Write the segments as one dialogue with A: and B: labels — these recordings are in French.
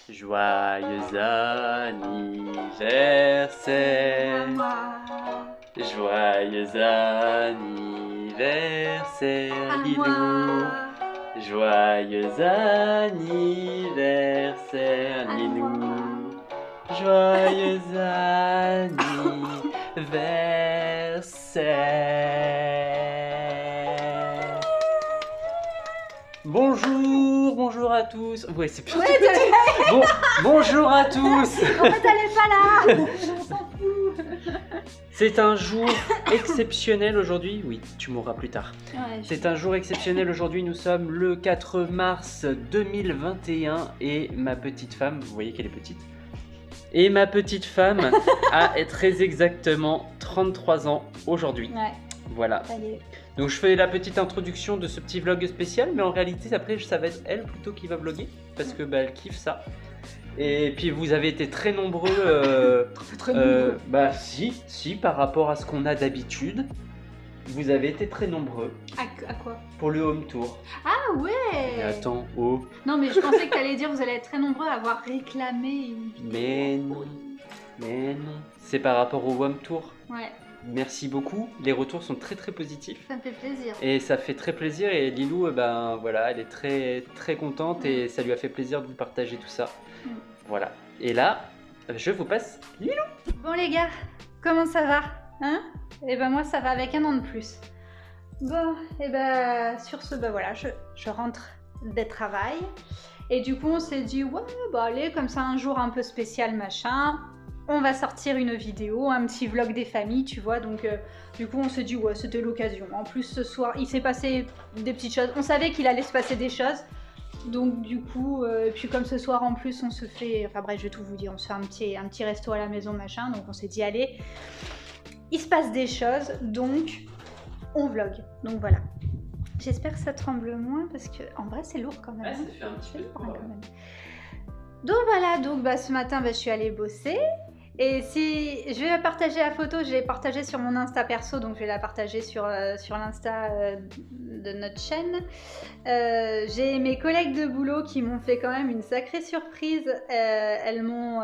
A: Joyeux anniversaire, joyeux anniversaire, Lilou. Joyeux anniversaire, Lilou. Joyeux anniversaire. Bonjour à tous. Ouais, c'est plus. Bonjour à tous.
B: En fait, elle est pas là. On s'en fout.
A: C'est un jour exceptionnel aujourd'hui. Oui, tu mourras plus tard.
B: Ouais,
A: C'est un jour exceptionnel aujourd'hui. Nous sommes le 4 mars 2021 et ma petite femme, vous voyez qu'elle est petite. Et ma petite femme a très exactement 33 ans aujourd'hui.
B: Ouais.
A: Voilà.
B: Allez.
A: Donc je fais la petite introduction de ce petit vlog spécial, mais en réalité après ça va être elle plutôt qui va vlogger parce que elle kiffe ça. Et puis vous avez été très nombreux.
B: Très nombreux.
A: Bah si par rapport à ce qu'on a d'habitude, vous avez été très nombreux
B: À quoi?
A: pour le home tour.
B: Ah ouais.
A: Mais attends, oh.
B: Non mais je pensais que t'allais dire vous allez être très nombreux à avoir réclamé une vidéo.
A: Mais non, c'est par rapport au home tour.
B: Ouais,
A: Merci beaucoup, les retours sont très positifs.
B: ça me fait plaisir.
A: Et ça fait très plaisir et Lilou, ben voilà, elle est très contente et ça lui a fait plaisir de vous partager tout ça. Voilà. Et là, je vous passe Lilou.
B: Bon les gars, comment ça va? Hein? Et ben moi ça va avec un an de plus. Bon, et ben sur ce, ben voilà, je rentre des travail. Et du coup on s'est dit, ouais, bah allez, comme ça un jour un peu spécial machin. On va sortir une vidéo, un petit vlog des familles, tu vois, donc du coup on s'est dit ouais c'était l'occasion. En plus ce soir il s'est passé des petites choses, on savait qu'il allait se passer des choses, donc du coup, et puis comme ce soir en plus on se fait, enfin bref je vais tout vous dire, on se fait un petit resto à la maison machin, donc on s'est dit allez, il se passe des choses, donc on vlog, donc voilà. J'espère que ça tremble moins parce que en vrai c'est lourd quand même.
A: Ouais, ça fait un petit peu
B: lourd,
A: lourd,
B: quand même. Donc voilà, donc bah, ce matin je suis allée bosser. Et si je vais la partager la photo, je l'ai partagée sur mon Insta perso, donc je vais la partager sur l'Insta de notre chaîne. J'ai mes collègues de boulot qui m'ont fait quand même une sacrée surprise. Elles m'ont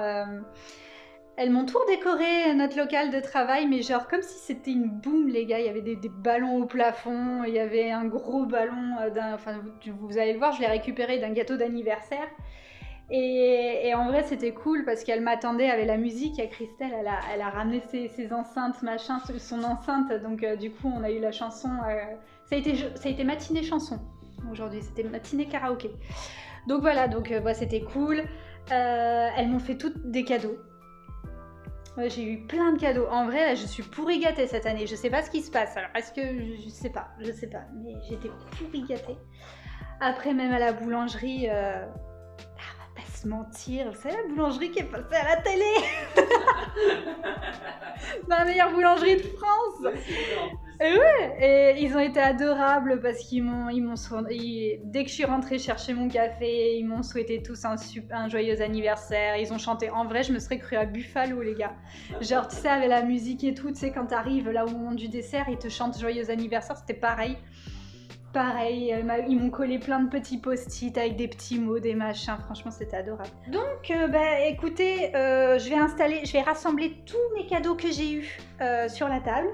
B: tout redécoré notre local de travail, mais genre comme si c'était une boum les gars. Il y avait des ballons au plafond, il y avait un gros ballon, enfin vous allez le voir, je l'ai récupéré d'un gâteau d'anniversaire. Et en vrai c'était cool parce qu'elle m'attendait avec la musique. Il y a Christelle, elle a ramené ses enceintes machin, son enceinte, donc du coup on a eu la chanson, ça a été matinée chanson aujourd'hui, c'était matinée karaoké, donc voilà, donc bah, c'était cool. Elles m'ont fait toutes des cadeaux. Ouais, j'ai eu plein de cadeaux. En vrai là je suis pourri gâtée cette année, je sais pas ce qui se passe, alors est-ce que je sais pas, mais j'étais pourri gâtée. Après même à la boulangerie, se mentir, c'est la boulangerie qui est passée à la télé. La meilleure boulangerie de France. Et ouais, et ils ont été adorables parce qu'ils dès que je suis rentrée chercher mon café, ils m'ont souhaité tous un joyeux anniversaire. Ils ont chanté. En vrai, je me serais cru à Buffalo, les gars. Genre, tu sais, avec la musique et tout, tu sais, quand t'arrives là au moment du dessert, ils te chantent joyeux anniversaire, c'était pareil. Pareil, ils m'ont collé plein de petits post-it avec des petits mots, des machins, franchement c'était adorable. Donc bah écoutez, je vais rassembler tous mes cadeaux que j'ai eus sur la table.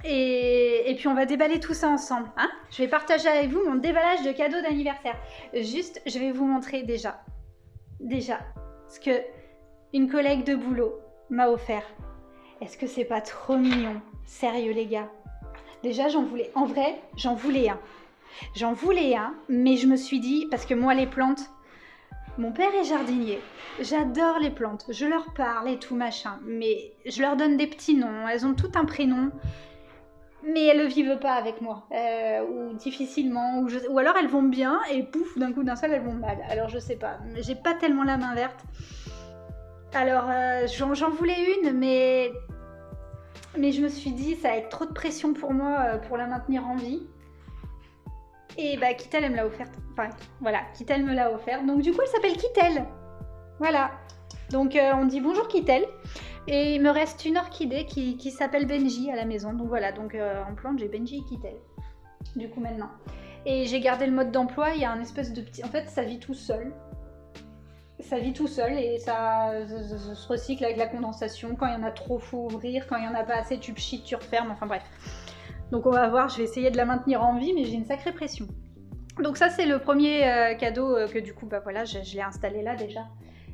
B: Et puis on va déballer tout ça ensemble, hein. Je vais partager avec vous mon déballage de cadeaux d'anniversaire. Juste, je vais vous montrer déjà ce que une collègue de boulot m'a offert. Est-ce que c'est pas trop mignon? Sérieux les gars. Déjà, j'en voulais un, mais je me suis dit, parce que moi, les plantes, mon père est jardinier, j'adore les plantes, je leur parle et tout machin, mais je leur donne des petits noms, elles ont tout un prénom, mais elles ne vivent pas avec moi, ou difficilement, ou alors elles vont bien, et pouf, d'un coup d'un seul, elles vont mal, alors je sais pas, j'ai pas tellement la main verte, alors j'en voulais une, mais je me suis dit, ça va être trop de pression pour moi pour la maintenir en vie. Et bah, Kittel, elle me l'a offerte. Enfin, voilà, Kittel me l'a offerte. Donc, du coup, elle s'appelle Kittel. Voilà. Donc, on dit bonjour Kittel. Et il me reste une orchidée qui s'appelle Benji à la maison. Donc, voilà. Donc, en plante, j'ai Benji et Kittel. Du coup, maintenant. Et j'ai gardé le mode d'emploi. Il y a un espèce de petit. En fait, ça vit tout seul. ça vit tout seul et ça se recycle avec la condensation. Quand il y en a trop, faut ouvrir. Quand il y en a pas assez, tu pchites, tu refermes. Enfin bref. Donc on va voir, je vais essayer de la maintenir en vie, mais j'ai une sacrée pression. Donc ça c'est le premier cadeau que du coup, bah voilà, je l'ai installé là déjà.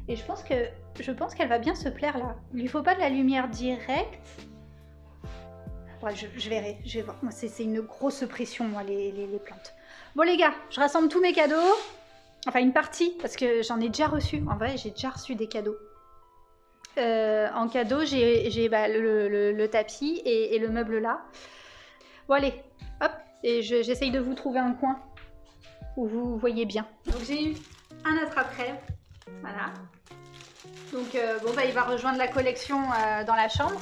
B: Et je pense qu'elle va bien se plaire là. Il lui faut pas de la lumière directe. Ouais, je verrai, je vais voir. Moi, c'est une grosse pression, moi, les plantes. Bon, les gars, je rassemble tous mes cadeaux. Enfin, une partie, parce que j'en ai déjà reçu. En vrai, j'ai déjà reçu des cadeaux. En cadeau, j'ai bah, le tapis et le meuble là. Bon, allez, hop. Et j'essaye de vous trouver un coin où vous voyez bien. Donc, j'ai eu un attrape-crève. Voilà. Donc, bon, bah, il va rejoindre la collection dans la chambre.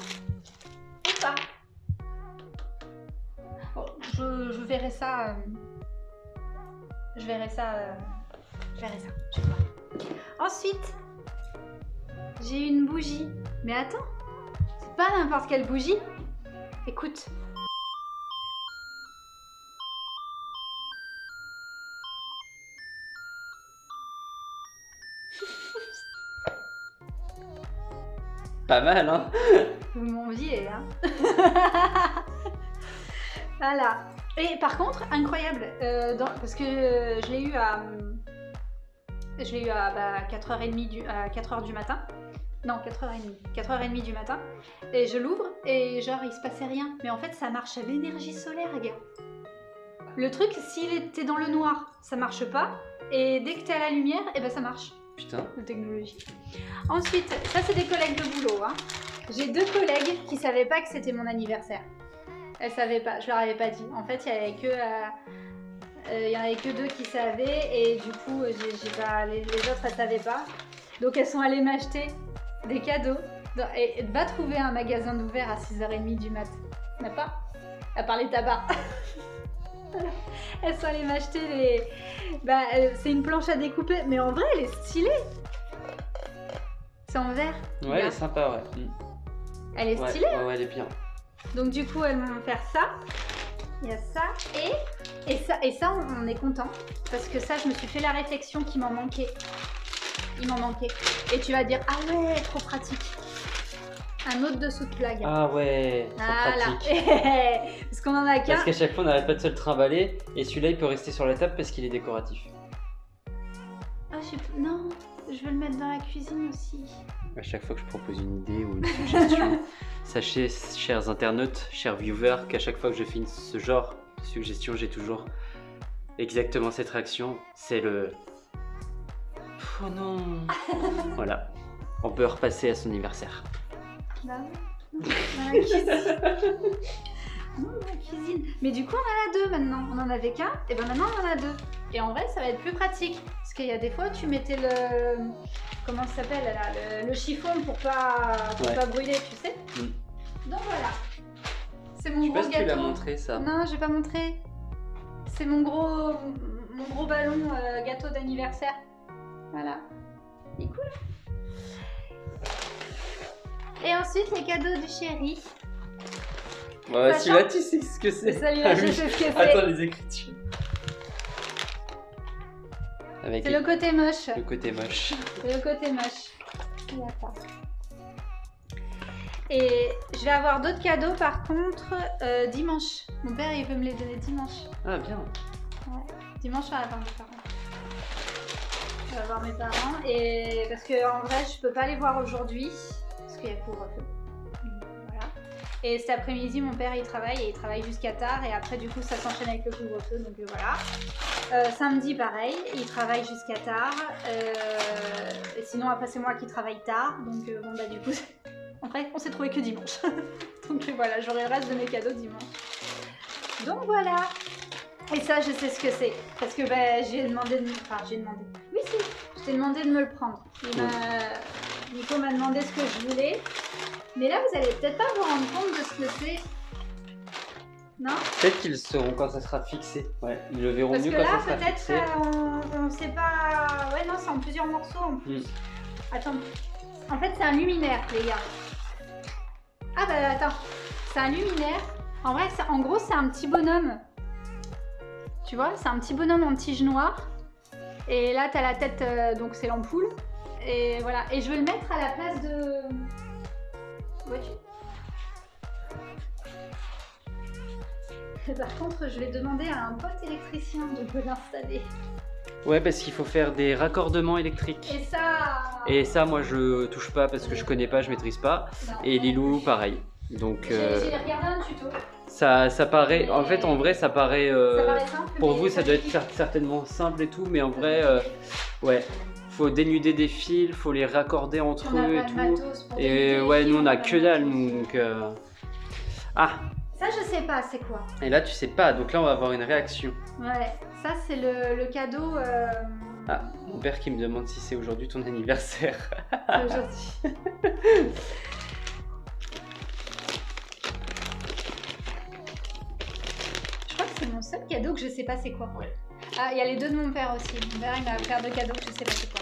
B: Ou pas. Bon, je verrai ça. Je verrai ça. Je vais voir. Ensuite, j'ai une bougie. Mais attends, c'est pas n'importe quelle bougie. Écoute.
A: Pas mal, hein?
B: Vous m'enviez, hein? Voilà. Et par contre, incroyable, parce que je l'ai eu à 4h30 à 4h du matin. Non, 4h30. 4h30 du matin. Et je l'ouvre et genre il se passait rien. Mais en fait ça marche à l'énergie solaire, les gars. Le truc, s'il était dans le noir, ça marche pas. Et dès que t'es à la lumière, et ben ça marche.
A: Putain.
B: De technologie. Ensuite, ça c'est des collègues de boulot. Hein. J'ai 2 collègues qui savaient pas que c'était mon anniversaire. Elles savaient pas, je leur avais pas dit. En fait, il y en avait que 2 qui savaient et du coup, j'ai pas, les autres elles savaient pas. Donc elles sont allées m'acheter des cadeaux. Et va trouver un magasin d'ouvert à 6h30 du mat. N'a pas? À part les tabacs. Elles sont allées m'acheter les... Bah, c'est une planche à découper, mais en vrai, elle est stylée. C'est en verre.
A: Ouais, elle est sympa, ouais.
B: Elle est stylée.
A: Ouais, elle est bien.
B: Donc du coup, elles vont faire ça. Il y a ça et ça, on est content. Parce que ça, je me suis fait la réflexion qu'il m'en manquait. Il m'en manquait. Et tu vas dire, ah ouais, trop pratique. Un autre dessous de plaque.
A: Ah ouais, trop pratique.
B: Parce qu'on en a qu'un.
A: Parce qu'à chaque fois, on n'arrête pas de se le trimballer. Et celui-là, il peut rester sur la table parce qu'il est décoratif.
B: Ah, non, je vais le mettre dans la cuisine aussi.
A: À chaque fois que je propose une idée ou une suggestion, sachez, chers internautes, chers viewers, qu'à chaque fois que je fais ce genre de suggestion, j'ai toujours exactement cette réaction. C'est le... Oh non. Voilà, on peut repasser à son anniversaire.
B: Bah oui, dans la cuisine. Non, dans la cuisine. Mais du coup, on en a 2 maintenant. On en avait qu'un, et ben maintenant on en a 2. Et en vrai, ça va être plus pratique. Parce qu'il y a des fois, tu mettais le... Comment ça s'appelle là, le chiffon pour pas brûler, tu sais. Donc voilà. C'est mon gros gâteau. Je sais pas si tu l'as montré ça. Non, j'ai pas montré. C'est mon gros ballon gâteau d'anniversaire. Voilà. Il est cool. Et ensuite, les cadeaux du chéri.
A: Ouais, celui-là, tu sais ce que c'est.
B: Celui-là, je sais ce que c'est.
A: Attends, les écritures.
B: C'est le côté moche.
A: Le côté moche.
B: C'est le côté moche. Et je vais avoir d'autres cadeaux par contre dimanche. Mon père il veut me les donner dimanche.
A: Ah bien.
B: Ouais. Dimanche je vais avoir mes parents. Je vais avoir mes parents et parce que en vrai je peux pas les voir aujourd'hui parce qu'il y a couvre-feu. Voilà. Et cet après-midi mon père il travaille et il travaille jusqu'à tard et après du coup ça s'enchaîne avec le couvre-feu donc voilà. Samedi pareil, il travaille jusqu'à tard. Et sinon après c'est moi qui travaille tard donc bon bah du coup en fait on s'est trouvé que dimanche. Donc voilà, j'aurai le reste de mes cadeaux dimanche. Donc voilà. Et ça je sais ce que c'est parce que bah, j'ai demandé de... Enfin j'ai demandé. Oui si, je t'ai demandé de me le prendre. Nico m'a demandé ce que je voulais. Mais là vous allez peut-être pas vous rendre compte de ce que c'est. Non ?
A: Peut-être qu'ils le sauront quand ça sera fixé. Ouais, ils le verront mieux quand ça sera fixé.
B: Parce que là, peut-être, on sait pas... Ouais, non, c'est en plusieurs morceaux en plus. Attends. En fait, c'est un luminaire, les gars. Ah bah attends. C'est un luminaire. En vrai, en gros, c'est un petit bonhomme. Tu vois ? C'est un petit bonhomme en tige noire. Et là, t'as la tête, donc c'est l'ampoule. Et voilà. Et je veux le mettre à la place de... Vois-tu? Par contre, je vais demander à un pote électricien de me l'installer.
A: Ouais, parce qu'il faut faire des raccordements électriques. Et ça, moi, je touche pas parce que je connais pas, je maîtrise pas.
B: Non.
A: Et Lilou, pareil. Donc,
B: J'ai regardé un tuto.
A: ça paraît... En fait, en vrai, ça paraît...
B: Ça paraît simple,
A: pour
B: mais
A: vous, ça doit être
B: compliqué.
A: certainement simple et tout, mais en vrai, ouais. Faut dénuder des fils, faut les raccorder entre
B: On a
A: eux
B: pas
A: et
B: de
A: tout.
B: matos pour
A: Et
B: dénuder
A: ouais,
B: les
A: nous, on a
B: fils,
A: que
B: pas de
A: dalle,
B: matos.
A: nous, donc... Ah!
B: Ça, je sais pas, c'est quoi?
A: Et là, tu sais pas, donc là, on va avoir une réaction.
B: Ouais, ça, c'est le cadeau
A: Ah, mon père qui me demande si c'est aujourd'hui ton anniversaire.
B: d'aujourd'hui. Je crois que c'est mon seul cadeau que je sais pas c'est quoi.
A: Ouais.
B: Ah, il y a les deux de mon père aussi. Mon père, il m'a offert deux cadeaux que je sais pas c'est quoi.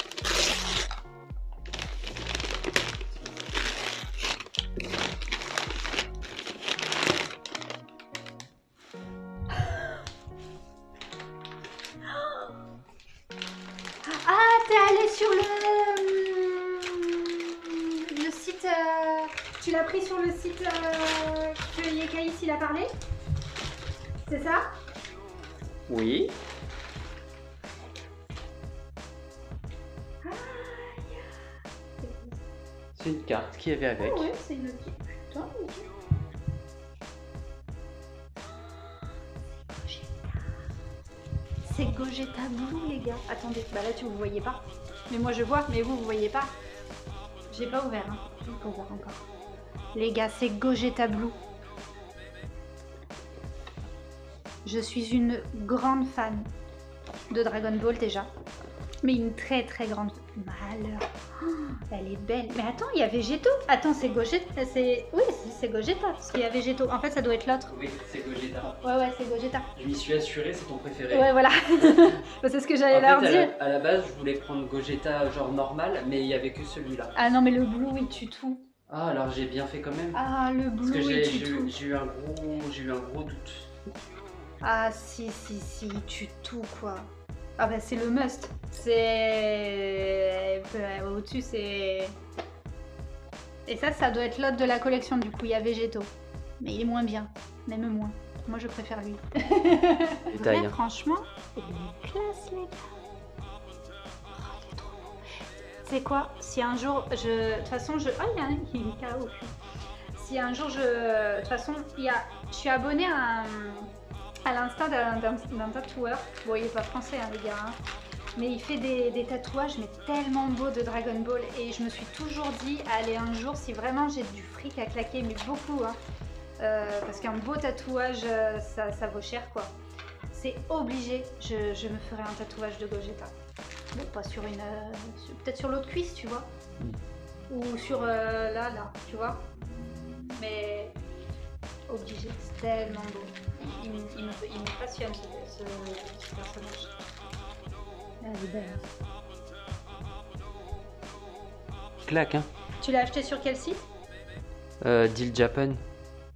B: Ah, t'es allé sur le site. Tu l'as pris sur le site que Yekaïs il a parlé? C'est ça?
A: Oui. C'est une carte qu'il y avait avec.
B: Ah ouais, c'est une petite. Putain, ok. C'est Gogeta Blue, les gars. Attendez, bah là tu vous voyez pas. Mais moi je vois, mais vous voyez pas. J'ai pas ouvert, hein. J'ai pas ouvert encore. Les gars, c'est Gogeta Blue. Je suis une grande fan de Dragon Ball déjà. Mais une très très grande. Malheur. Oh, elle est belle. Mais attends, il y a Végéto. Attends, c'est Gogeta. Oui, c'est Gogeta. Parce qu'il y a Végéto. En fait, ça doit être l'autre.
A: Oui, c'est Gogeta.
B: Ouais, c'est Gogeta.
A: Je m'y suis assuré, c'est ton préféré.
B: Ouais, voilà. Bah, c'est ce que j'allais
A: En
B: leur
A: fait,
B: dire.
A: à la base, je voulais prendre Gogeta genre normal, mais il y avait que celui-là.
B: Ah non, mais le blue, il tue tout.
A: Ah, alors j'ai bien fait quand même.
B: Ah, le
A: Parce que
B: blue, il tue
A: j'ai
B: tout.
A: eu un gros doute.
B: Ah, si, il tue tout, quoi. Ah bah, c'est le must. C'est... Au-dessus, c'est... Et ça doit être l'autre de la collection, du coup, il y a Végéto. Mais il est moins bien. Même moins. Moi, je préfère lui.
A: Détail,
B: Ouais,
A: hein.
B: franchement, il est classe, les gars. Oh, il est trop beau. C'est quoi? Si un jour, je... De toute façon, je... Oh, il y a un qui est KO. Si un jour, je... De toute façon, il y a... Je suis abonnée à l'insta d'un tatoueur. Bon, il est pas français, hein, les gars. Hein. Mais il fait des tatouages, mais tellement beaux de Dragon Ball. Et je me suis toujours dit, allez, un jour, si vraiment j'ai du fric à claquer, mais beaucoup, hein, parce qu'un beau tatouage, ça vaut cher, quoi. C'est obligé, je me ferai un tatouage de Gogeta. Bon, pas sur une... peut-être sur l'autre cuisse, tu vois. Ou sur là, tu vois. Mais obligé, c'est tellement beau. Il me passionne, ce personnage. Elle est belle.
A: Claque, hein.
B: Tu l'as acheté sur quel site?
A: Deal Japan.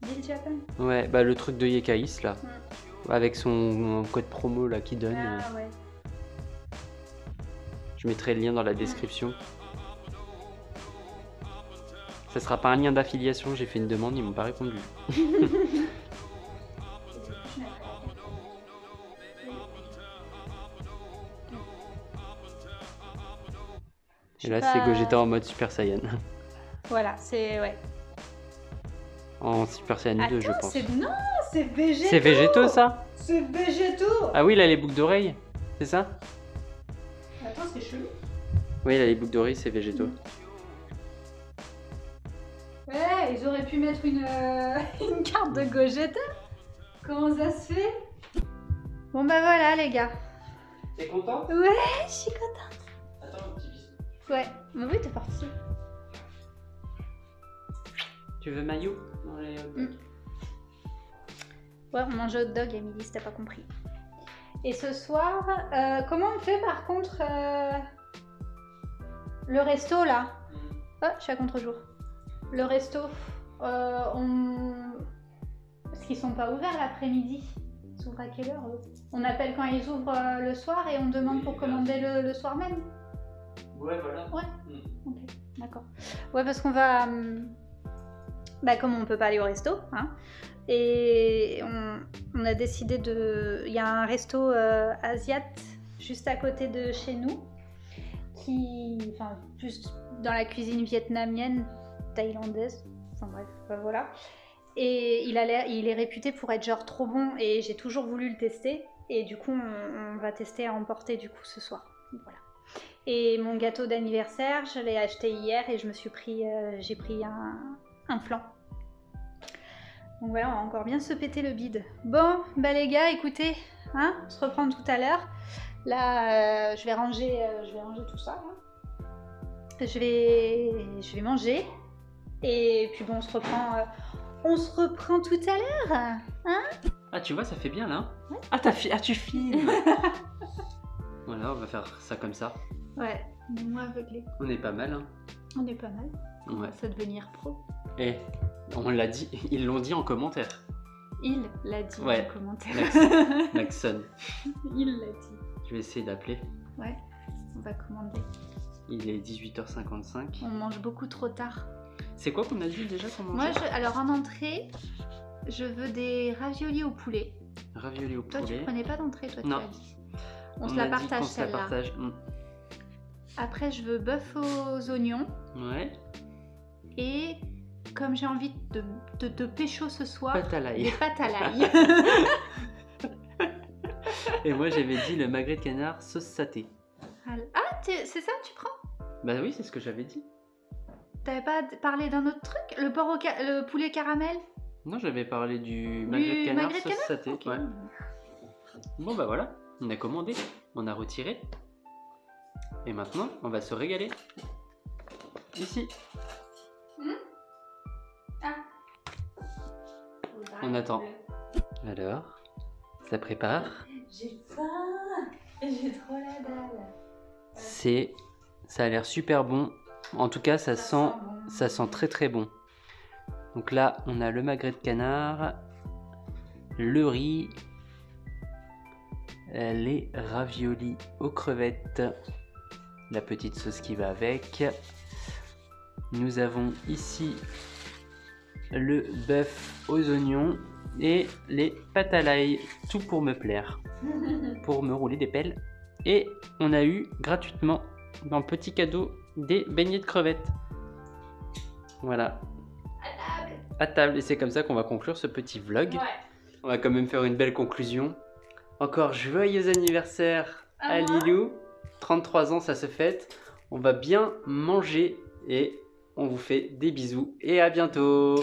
B: Deal Japan?
A: Ouais, bah le truc de Yekaïs là. Avec son code promo là qui donne.
B: Ah ouais.
A: Je mettrai le lien dans la description. Ça sera pas un lien d'affiliation, j'ai fait une demande, ils m'ont pas répondu. Et là, c'est Gogeta en mode Super Saiyan.
B: Voilà, c'est... ouais.
A: En Super Saiyan 2, je pense.
B: Non, c'est Végéto.
A: C'est Végéto, ça?
B: C'est Végéto.
A: Ah oui, il a les boucles d'oreilles, c'est ça?
B: Attends, c'est chelou.
A: Oui, il a les boucles d'oreilles, c'est Végéto.
B: Ouais, ils auraient pu mettre une carte de Gogeta. Comment ça se fait? Bon bah voilà, les gars.
A: T'es content?
B: Ouais, je suis contente.
A: Attends, un petit bisou.
B: Ouais, bah oui, t'es parti.
A: Tu veux maillot dans les hot dogs?
B: Ouais, on mange hot dog à midi, si t'as pas compris. Et ce soir, comment on fait par contre le resto là? Oh, je suis à contre-jour. Le resto, parce qu'ils sont pas ouverts l'après-midi. Ils ouvrent à quelle heure eux? On appelle quand ils ouvrent le soir et on demande pour commander le soir même.
A: Ouais, voilà.
B: Ouais. Ok, d'accord. Ouais, parce qu'on va... Bah, comme on peut pas aller au resto, hein, et on a décidé de... Il y a un resto asiat juste à côté de chez nous, enfin, plus dans la cuisine vietnamienne, thaïlandaise, enfin bref, voilà. Et il est réputé pour être genre trop bon, et j'ai toujours voulu le tester, et du coup on va tester à emporter du coup ce soir. Voilà. Et mon gâteau d'anniversaire, je l'ai acheté hier et j'ai pris un flan. Donc voilà, on va encore bien se péter le bide. Bon, bah les gars, écoutez, hein, on se reprend tout à l'heure. Là, je vais ranger tout ça. Hein. Je vais manger. Et puis bon, on se reprend tout à l'heure. Hein?
A: Ah, tu vois, ça fait bien là.
B: Ouais.
A: Ah, tu filmes. Voilà, on va faire ça comme ça.
B: Ouais, moi aveuglé.
A: On est pas mal, hein.
B: On est pas mal.
A: Ouais.
B: Ça va devenir pro.
A: Et on l'a dit, ils l'ont dit en commentaire.
B: Il l'a dit
A: Ouais.
B: en commentaire.
A: Maxon.
B: Il l'a dit.
A: Je vais essayer d'appeler.
B: Ouais, on va commander.
A: Il est 18h55.
B: On mange beaucoup trop tard.
A: C'est quoi qu'on a dit déjà qu'on
B: Moi,
A: mangeait?
B: alors en entrée, je veux des raviolis au poulet.
A: Ravioli au
B: Toi,
A: poulet.
B: tu prenais pas d'entrée, toi,
A: Non.
B: tu as dit. On se la partage, celle-là. Après, je veux bœuf aux oignons.
A: Ouais.
B: Et comme j'ai envie de pécho ce soir,
A: Pâte à l'ail.
B: des pâtes à l'ail.
A: Et moi, j'avais dit le magret de canard sauce saté.
B: Ah, c'est ça que tu prends?
A: Bah oui, c'est ce que j'avais dit.
B: T'avais pas parlé d'un autre truc? Le poulet caramel?
A: Non, j'avais parlé du magret de canard
B: magret de
A: sauce
B: canard
A: saté.
B: Ok.
A: Ouais. Bon bah voilà, on a commandé, on a retiré. Et maintenant, on va se régaler. Ici.
B: Ah.
A: On attend. Alors, ça prépare.
B: J'ai faim. J'ai trop la dalle.
A: Ça a l'air super bon. En tout cas, ça sent très très bon. Donc là, on a le magret de canard, le riz, les raviolis aux crevettes, la petite sauce qui va avec. Nous avons ici le bœuf aux oignons et les pâtes à l'ail, tout pour me plaire, pour me rouler des pelles. Et on a eu gratuitement dans petit cadeau des beignets de crevettes. Voilà. À table. Et c'est comme ça qu'on va conclure ce petit vlog.
B: Ouais.
A: On va quand même faire une belle conclusion. Encore joyeux anniversaire à
B: moi.
A: Lilou. 33 ans, ça se fête. On va bien manger et on vous fait des bisous et à bientôt.